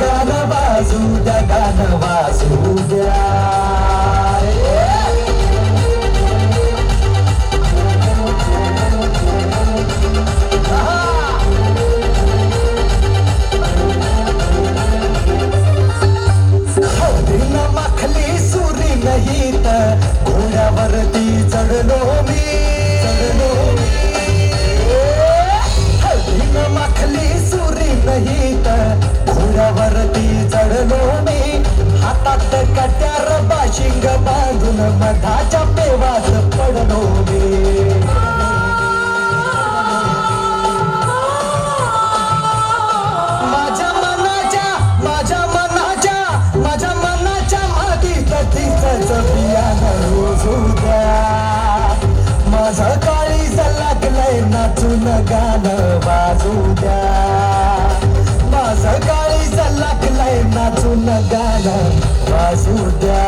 गाणं वाजू द्या, गाणं वाजू द्या. माखली सुरी नाही तर घोड्यावरती चढलो मी, माखली सुरी नाही तर घोड्यावरती चढलो मी. हातात कट्यार बाशिंग बांधून मधाच्या पेवात पडलो मी. माझं काळीज लागलंय नाचून गाणं वाजू द्या. माझं काळीज लागलंय नाचून गाणं वाजू द्या.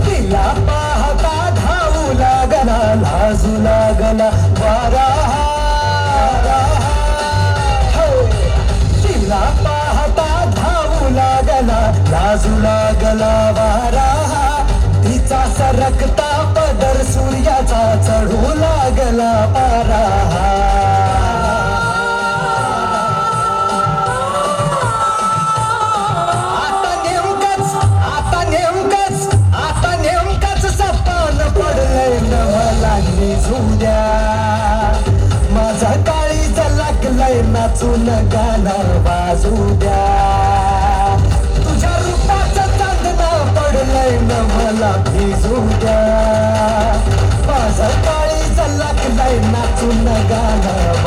तिला पाहता धावू लागला, लाजू लागला वारा. पाहता धावू लागला, लाजू लागला वारा. तिचा सरकता पदर सूर्याचा चढू लागला पारा. आता नेमकंच सपान पडलंय न मला निजू द्या. माझा काळीज लागलंय नाचून गाणं वाजू द्या. तुझ्या रूपाचं चांदणं पडलंय न मला भिजू द्या. माझा काळीज लागलंय नाचून गाणं